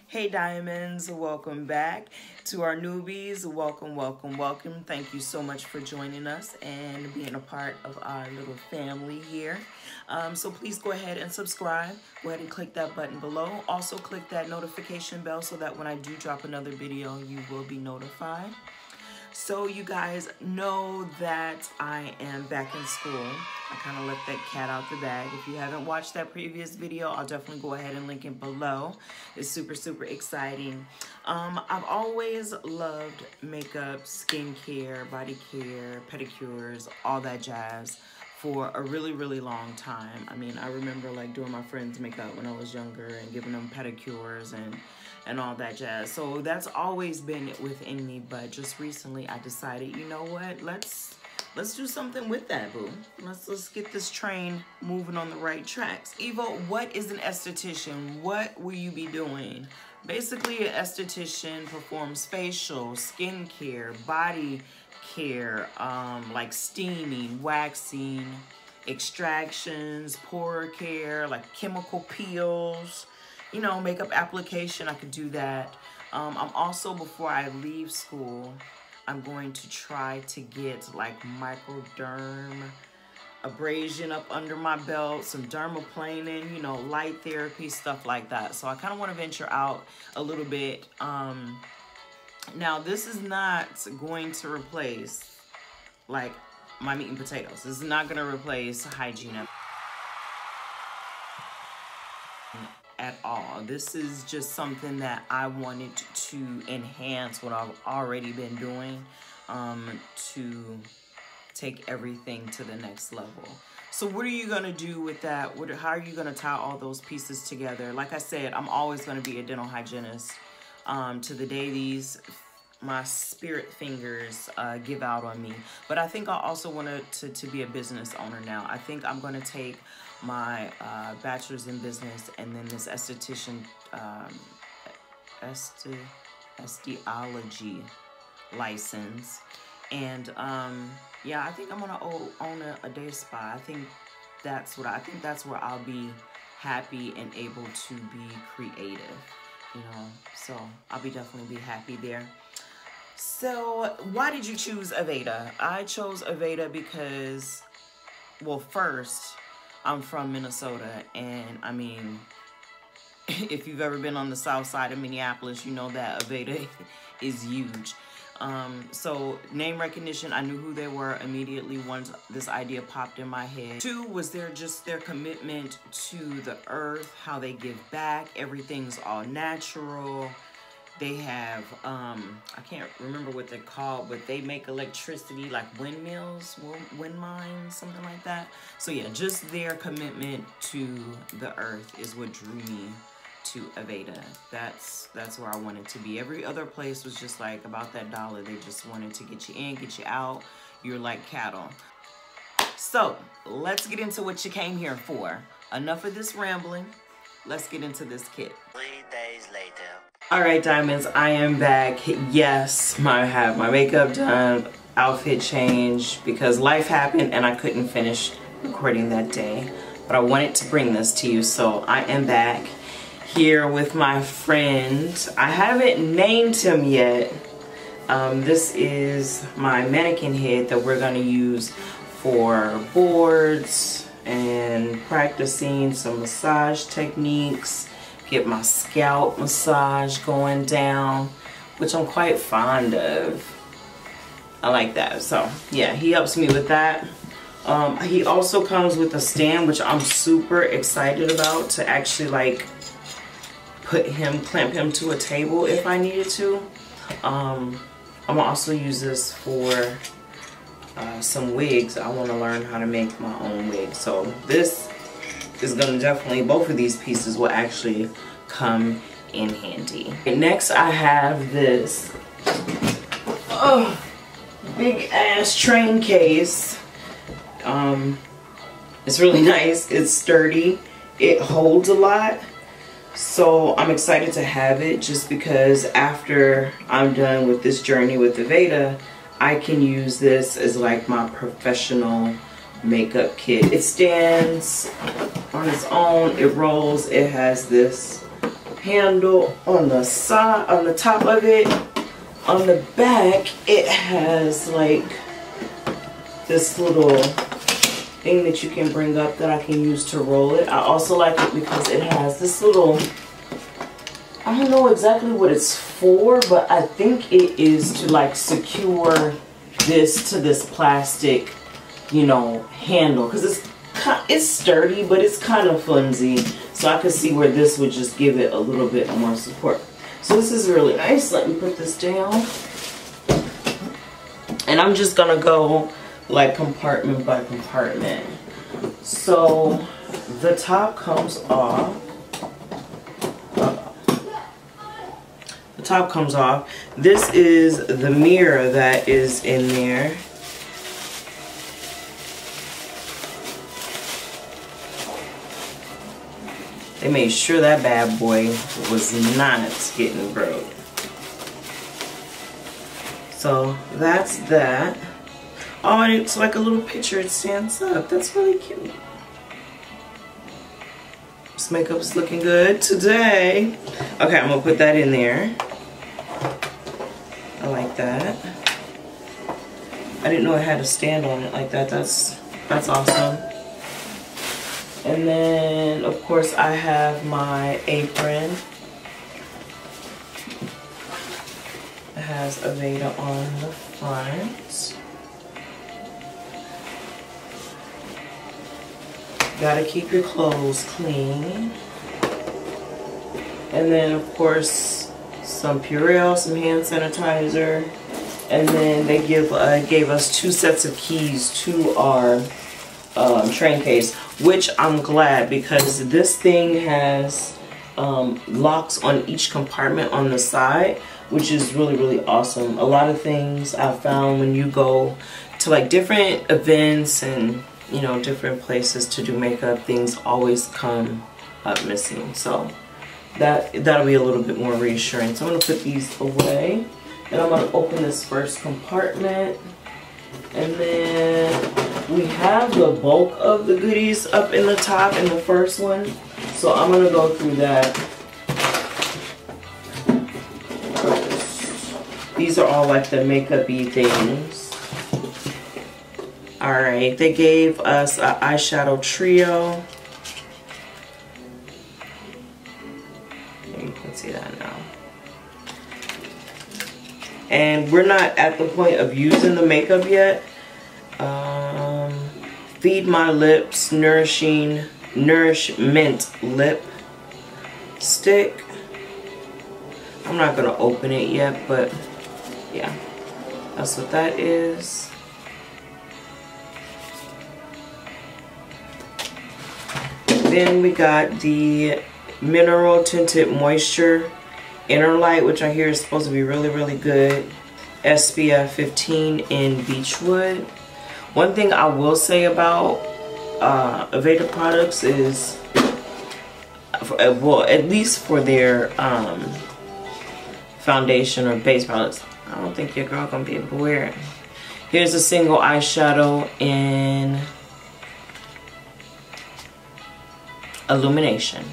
Hey Diamonds, welcome back. To our newbies, welcome, welcome, welcome. Thank you so much for joining us and being a part of our little family here. So please go ahead and subscribe. Go ahead and click that button below. Also click that notification bell so that when I do drop another video, you will be notified. So you guys know that I am back in school. I kind of let that cat out the bag. If you haven't watched that previous video, I'll definitely go ahead and link it below. It's super, super exciting. I've always loved makeup, skincare, body care, pedicures, all that jazz for a really, really long time. I mean, I remember like doing my friends' makeup when I was younger and giving them pedicures and all that jazz. So that's always been within me, but just recently I decided, you know what, let's do something with that, boo. Let's get this train moving on the right tracks. Eva, what is an esthetician? What will you be doing? Basically, an esthetician performs facial, skincare, body care, like steaming, waxing, extractions, pore care, like chemical peels, you know, makeup application. I could do that. I'm also, before I leave school, I'm going to try to get like microderm abrasion up under my belt, some dermaplaning, you know, light therapy, stuff like that. So I kind of want to venture out a little bit. Now, this is not going to replace like my meat and potatoes. This is not going to replace hygiene at all. This is just something that I wanted to enhance what I've already been doing, to take everything to the next level. So what are you gonna do with that? How are you gonna tie all those pieces together? Like I said, I'm always gonna be a dental hygienist to the day my spirit fingers give out on me. But I think I also wanted to be a business owner now. I think I'm gonna take my bachelor's in business and then this esthetician, estheology license. And yeah, I think I'm gonna own a day spa. I think that's where I'll be happy and able to be creative, you know. So I'll definitely be happy there. So why did you choose Aveda? I chose Aveda because, well, first, I'm from Minnesota, and I mean, if you've ever been on the south side of Minneapolis, you know that Aveda is huge. So name recognition, I knew who they were immediately once this idea popped in my head. Two was their commitment to the earth, how they give back. Everything's all natural. They have, I can't remember what they're called, but they make electricity like windmills, wind mines, something like that. So yeah, just their commitment to the earth is what drew me to Aveda. That's where I wanted to be. Every other place was just like about that dollar. They just wanted to get you in, get you out. You're like cattle. So let's get into what you came here for. Enough of this rambling. Let's get into this kit. 3 days later. All right, Diamonds, I am back. Yes, I have my makeup done, outfit changed, because life happened and I couldn't finish recording that day. But I wanted to bring this to you, so I am back here with my friend. I haven't named him yet. This is my mannequin head that we're gonna use for boards and practicing some massage techniques. Get my scalp massage going down, which I'm quite fond of. I like that. So yeah, he helps me with that. He also comes with a stand, which I'm super excited about, to actually like clamp him to a table if I needed to. I'm gonna also use this for some wigs. I want to learn how to make my own wig. So this is gonna definitely, both of these pieces will actually come in handy. Next I have this big ass train case. It's really nice, it's sturdy, it holds a lot. So I'm excited to have it, just because after I'm done with this journey with Aveda, I can use this as like my professional makeup kit. It stands on its own, it rolls, it has this handle on the side, on the top of it. On the back, it has like this little thing that you can bring up that I can use to roll it. I also like it because it has this little, I don't know exactly what it's for, but I think it is to like secure this to this plastic, you know, handle, because it's sturdy, but it's kind of flimsy. So I could see where this would just give it a little bit more support. So this is really nice. Let me put this down. And I'm just gonna go like compartment by compartment. So the top comes off. The top comes off. This is the mirror that is in there. They made sure that bad boy was not getting broke. So that's that. Oh, and it's like a little picture. It stands up. That's really cute. This makeup's looking good today. Okay, I'm gonna put that in there. I like that. I didn't know it had a stand on it like that. That's awesome. And then, of course, I have my apron. It has Aveda on the front. Gotta keep your clothes clean. And then, of course, some Purell, some hand sanitizer. And then they gave us 2 sets of keys to our train case, which I'm glad, because this thing has locks on each compartment on the side, which is really, really awesome. A lot of things I've found when you go to like different events and, you know, different places to do makeup, things always come up missing. So that'll be a little bit more reassuring. So I'm gonna put these away, and I'm gonna open this first compartment. And then we have the bulk of the goodies up in the top in the first one. So I'm gonna go through that. These are all like the makeup-y things. Alright, they gave us an eyeshadow trio. You can see that now. And we're not at the point of using the makeup yet. Feed My Lips Nourishment Lip Stick. I'm not gonna open it yet, but yeah, that's what that is. Then we got the Mineral Tinted Moisture Inner Light, which I hear is supposed to be really, really good. SPF 15 in Beechwood. One thing I will say about Aveda products is, well, at least for their foundation or base products, I don't think your girl gonna be able to wear it. Here's a single eyeshadow in Illumination.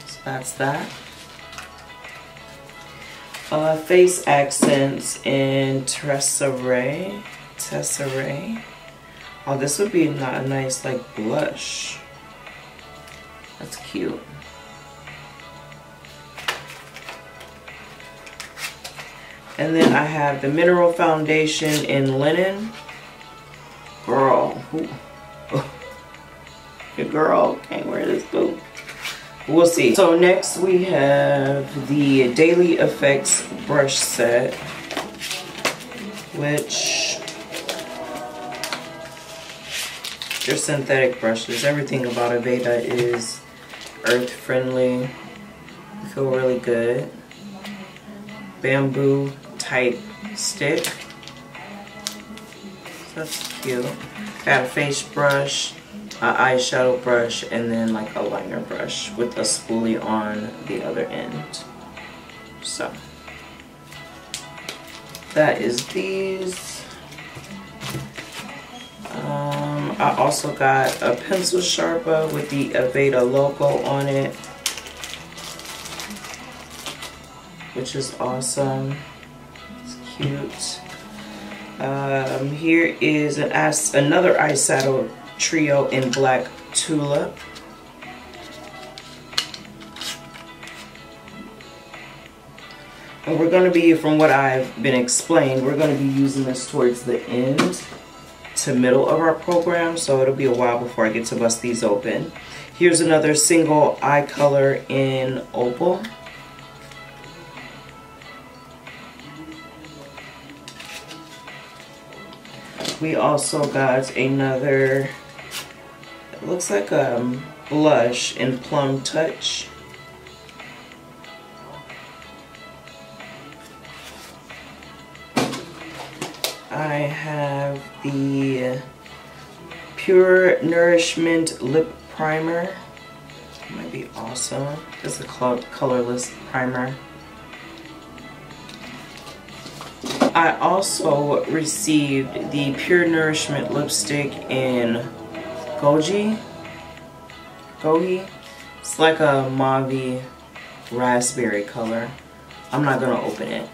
So that's that. Face accents in Tesserae. Oh, this would be a nice like blush. That's cute. And then I have the Mineral Foundation in Linen. Girl, your girl can't wear this boo. We'll see. So next we have the Daily Effects brush set, which they're synthetic brushes. Everything about Aveda is earth friendly. I feel really good. Bamboo type stick. That's cute. Got a face brush, an eyeshadow brush, and then like a liner brush with a spoolie on the other end. So that is these. I also got a pencil sharpener with the Aveda logo on it. which is awesome. It's cute. Here is another eyeshadow trio in Black Tulip. And we're going to be, from what I've been explained, we're going to be using this towards the end to middle of our program, so it'll be a while before I get to bust these open. Here's another single eye color in Opal. We also got another, it looks like a blush in Plum Touch. I have the Pure Nourishment Lip Primer. It might be awesome. It's a colorless primer. I also received the Pure Nourishment lipstick in Goji. It's like a mauve raspberry color. I'm not gonna open it.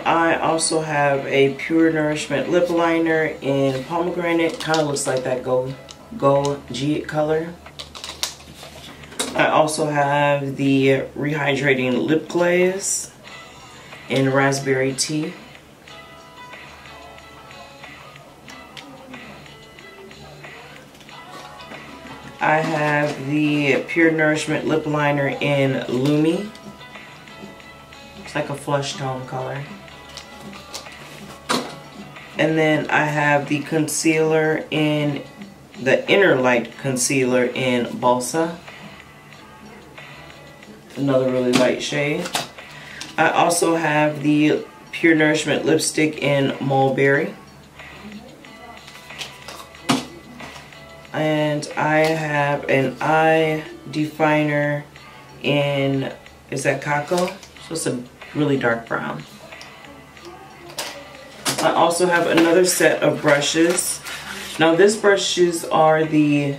I also have a Pure Nourishment lip liner in pomegranate. Kind of looks like that Goji color. I also have the Rehydrating Lip Glaze in Raspberry Tea. I have the Pure Nourishment lip liner in Lumi. It's like a flush tone color. And then I have the concealer in the Inner Light concealer in Balsa. Another really light shade. I also have the Pure Nourishment lipstick in Mulberry. And I have an eye definer in, is that Kako? So it's a really dark brown. I also have another set of brushes. Now these brushes are the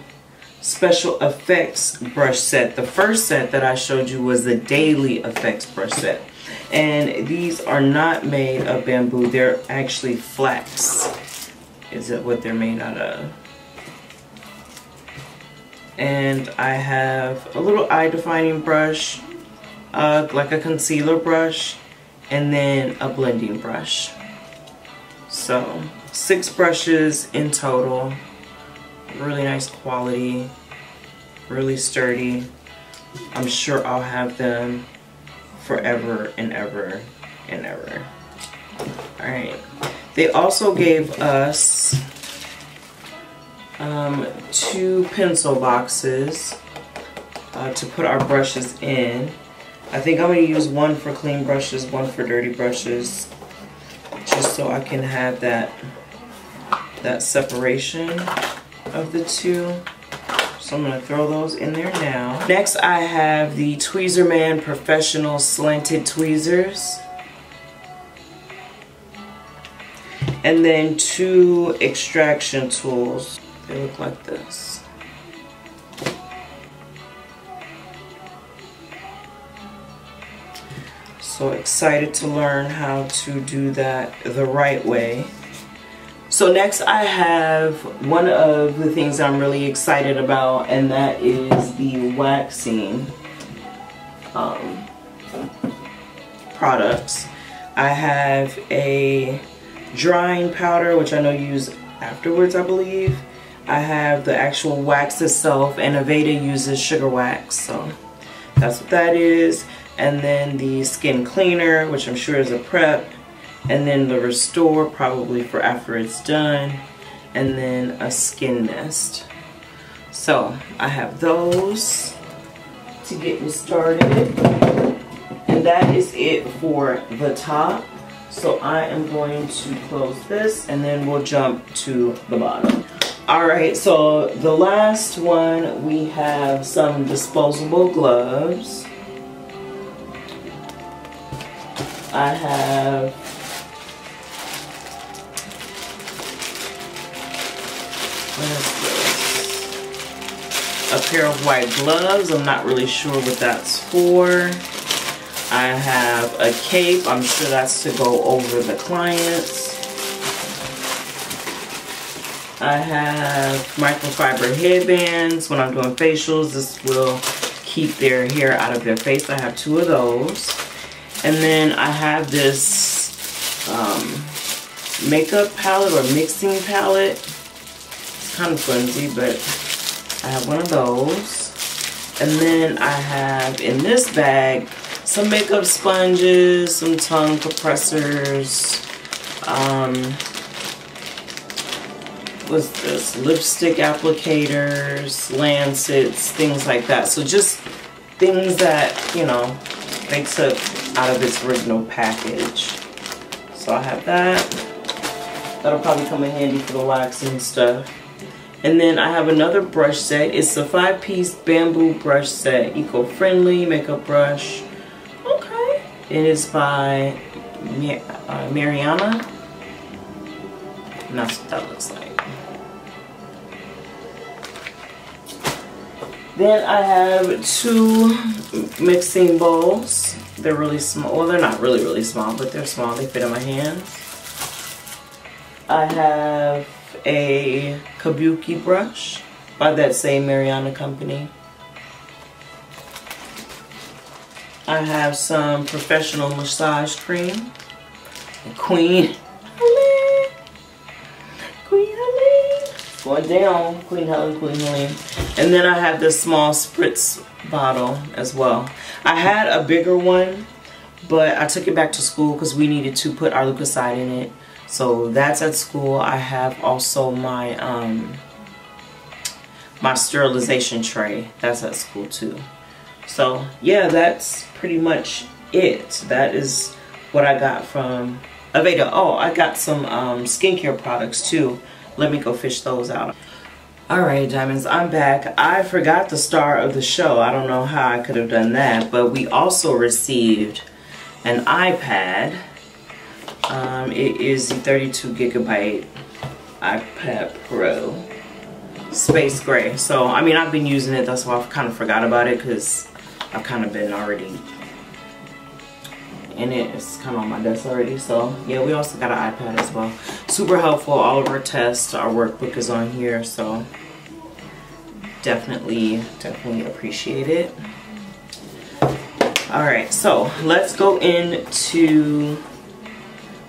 Special Effects brush set. The first set that I showed you was the Daily Effects brush set. And these are not made of bamboo. They're actually flax. Is it what they're made out of? And I have a little eye defining brush, like a concealer brush, and then a blending brush. So 6 brushes in total. Really nice quality, really sturdy. I'm sure I'll have them forever and ever and ever. All right. They also gave us 2 pencil boxes to put our brushes in. I think I'm going to use one for clean brushes, one for dirty brushes, just so I can have that separation of the two. So I'm going to throw those in there now. Next I have the Tweezerman Professional Slanted Tweezers. And then 2 extraction tools. They look like this. So excited to learn how to do that the right way. So next I have one of the things I'm really excited about, and that is the waxing products. I have a drying powder, which I know you use afterwards, I believe. I have the actual wax itself, and Aveda uses sugar wax, so that's what that is. And then the skin cleaner, which I'm sure is a prep. And then the restore, probably for after it's done. And then a skin mist. So I have those to get me started. And that is it for the top. So I am going to close this and then we'll jump to the bottom. Alright, so the last one, we have some disposable gloves. I have what is this? A pair of white gloves. I'm not really sure what that's for. I have a cape. I'm sure that's to go over the clients. I have microfiber headbands. When I'm doing facials, this will keep their hair out of their face. I have 2 of those. And then I have this makeup palette or mixing palette. It's kind of flimsy, but I have one of those. And then I have in this bag some makeup sponges, some tongue compressors, what's this? Lipstick applicators, lancets, things like that. So just things that, you know, they took out of its original package. So I have that. That'll probably come in handy for the waxing stuff. And then I have another brush set. It's a 5-piece bamboo brush set. Eco-friendly makeup brush. Okay. It is by Mariana. And that's what that looks like. Then I have 2 mixing bowls. They're really small. Well, they're not really small, but they're small. They fit in my hands. I have a kabuki brush by that same Mariana company. I have some professional massage cream. Queen Helene. Going down. Queen Helene. And then I have this small spritz bottle as well. I had a bigger one, but I took it back to school because we needed to put our leukocyte in it. So that's at school. I have also my my sterilization tray. That's at school too. So yeah, that's pretty much it. That is what I got from Aveda. Oh, I got some skincare products too. Let me go fish those out. Alright, diamonds, I'm back. I forgot the star of the show. I don't know how I could have done that, but we also received an iPad. It is the 32GB iPad Pro Space Gray. So, I mean, I've been using it. That's why I've kind of forgot about it because I've kind of been already in it. It's kind of on my desk already. So, yeah, we also got an iPad as well. Super helpful. All of our tests, our workbook is on here. So, definitely appreciate it. Alright, so let's go into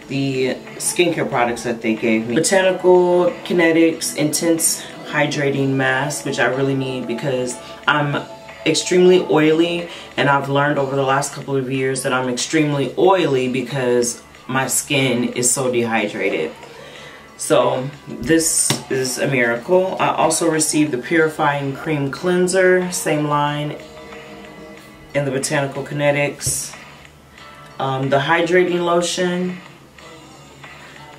the skincare products that they gave me. Botanical Kinetics Intense Hydrating Mask, which I really need because I'm extremely oily, and I've learned over the last couple of years that I'm extremely oily because my skin is so dehydrated. So this is a miracle. I also received the Purifying Cream Cleanser, same line in the Botanical Kinetics. The hydrating lotion.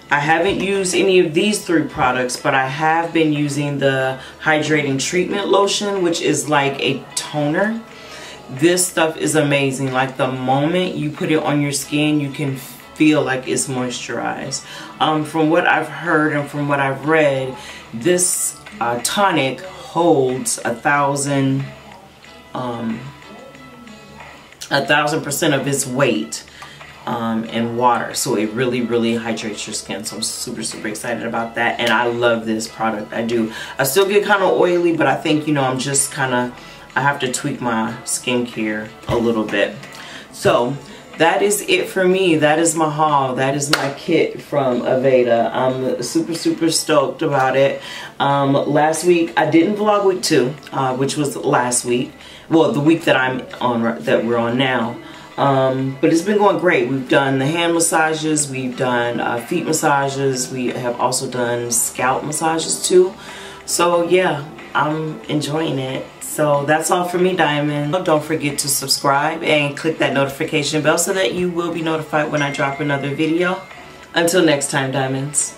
I haven't used any of these 3 products, but I have been using the hydrating treatment lotion, which is like a toner. This stuff is amazing. Like the moment you put it on your skin, you can feel like it's moisturized. From what I've heard and from what I've read, this tonic holds 1,000% of its weight in water, so it really hydrates your skin. So I'm super excited about that, and I love this product. I do. I still get kind of oily, but I think, you know, I'm just kind of, I have to tweak my skincare a little bit. So that is it for me. That is my haul. That is my kit from Aveda. I'm super stoked about it. Last week I didn't vlog week 2, which was last week. Well, the week that I'm on, that we're on now. But it's been going great. We've done the hand massages, we've done feet massages, we have also done scalp massages too. So yeah, I'm enjoying it. So that's all for me, Diamond. Don't forget to subscribe and click that notification bell so that you will be notified when I drop another video. Until next time, Diamonds.